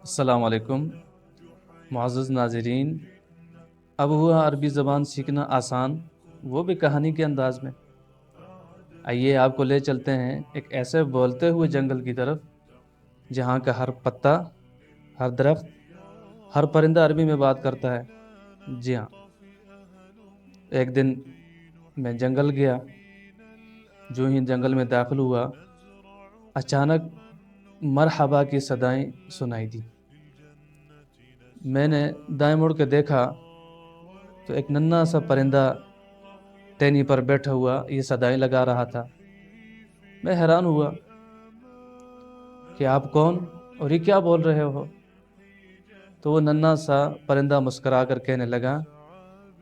السلام علیکم معزز ناظرین۔ اب ہوا عربی زبان سیکھنا آسان، وہ بھی کہانی کے انداز میں۔ آئیے آپ کو لے چلتے ہیں ایک ایسے بولتے ہوئے جنگل کی طرف جہاں کا ہر پتا، ہر درخت، ہر پرندہ عربی میں بات کرتا ہے۔ جی ہاں، ایک دن میں جنگل گیا، جو ہی جنگل میں داخل ہوا اچانک مرحبا کی صدائیں سنائی دی۔ میں نے دائیں مڑ کے دیکھا تو ایک ننھا سا پرندہ ٹہنی پر بیٹھا ہوا یہ صدائیں لگا رہا تھا۔ میں حیران ہوا کہ آپ کون اور یہ کیا بول رہے ہو؟ تو وہ ننھا سا پرندہ مسکرا کر کہنے لگا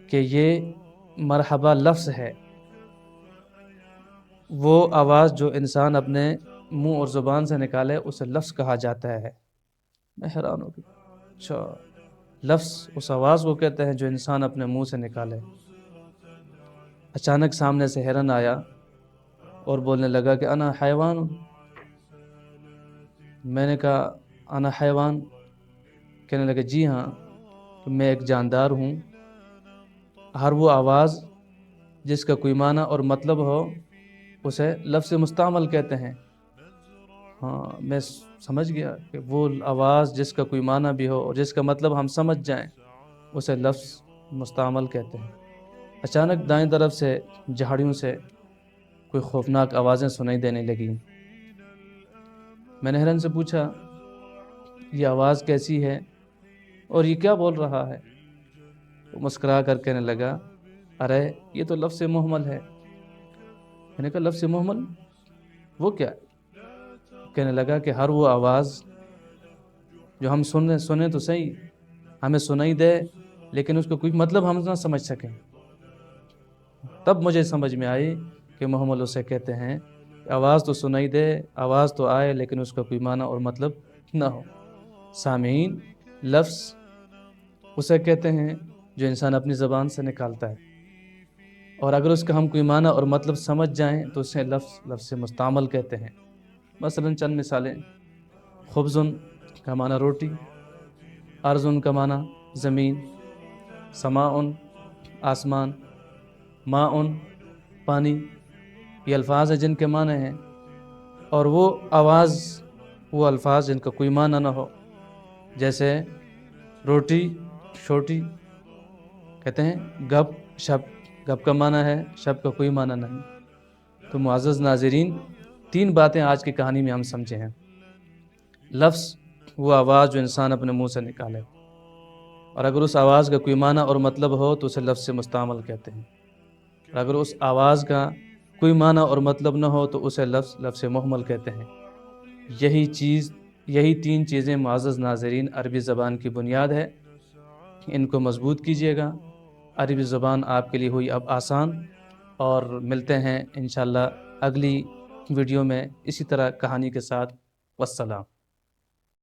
کہ یہ مرحبا لفظ ہے، وہ آواز جو انسان اپنے منہ اور زبان سے نکالے اسے لفظ کہا جاتا ہے۔ میں حیران ہو گیا، اچھا لفظ اس آواز کو کہتے ہیں جو انسان اپنے منہ سے نکالے۔ اچانک سامنے سے ہرن آیا اور بولنے لگا کہ انا حیوان۔ میں نے کہا انا حیوان؟ کہنے لگا جی ہاں، کہ میں ایک جاندار ہوں۔ ہر وہ آواز جس کا کوئی معنی اور مطلب ہو اسے لفظ مستعمل کہتے ہیں۔ ہاں، میں سمجھ گیا کہ وہ آواز جس کا کوئی معنی بھی ہو اور جس کا مطلب ہم سمجھ جائیں اسے لفظ مستعمل کہتے ہیں۔ اچانک دائیں طرف سے جھاڑیوں سے کوئی خوفناک آوازیں سنائی دینے لگیں۔ میں نے ہرن سے پوچھا یہ آواز کیسی ہے اور یہ کیا بول رہا ہے؟ وہ مسکرا کر کہنے لگا ارے یہ تو لفظ محمل ہے۔ میں نے کہا لفظ محمل وہ کیا ہے؟ کہنے لگا کہ ہر وہ آواز جو ہم سنیں تو صحیح، ہمیں سنائی دے لیکن اس کا کوئی مطلب ہم نہ سمجھ سکیں، تب مجھے سمجھ میں آئی کہ محمل اسے کہتے ہیں کہ آواز تو سنائی دے، آواز تو آئے لیکن اس کا کوئی معنی اور مطلب نہ ہو۔ سامعین، لفظ اسے کہتے ہیں جو انسان اپنی زبان سے نکالتا ہے، اور اگر اس کا ہم کوئی معنی اور مطلب سمجھ جائیں تو اسے لفظ مستعمل کہتے ہیں۔ مثلا چند مثالیں: خبزن کا معنی روٹی، ارضن کا معنی زمین، سماعن آسمان، ماعن پانی۔ یہ الفاظ ہیں جن کے معنی ہیں، اور وہ الفاظ جن کا کوئی معنی نہ ہو، جیسے روٹی چھوٹی، کہتے ہیں گپ شپ، گپ کا معنی ہے، شپ کا کوئی معنی نہیں۔ تو معزز ناظرین، 3 باتیں آج کی کہانی میں ہم سمجھے ہیں۔ لفظ وہ آواز جو انسان اپنے منہ سے نکالے، اور اگر اس آواز کا کوئی معنی اور مطلب ہو تو اسے لفظ مستعمل کہتے ہیں، اور اگر اس آواز کا کوئی معنی اور مطلب نہ ہو تو اسے لفظ محمل کہتے ہیں۔ یہی 3 چیزیں معزز ناظرین عربی زبان کی بنیاد ہے۔ ان کو مضبوط کیجیے گا، عربی زبان آپ کے لیے ہوئی اب آسان۔ اور ملتے ہیں انشاءاللہ اگلی ویڈیو میں اسی طرح کہانی کے ساتھ۔ والسلام۔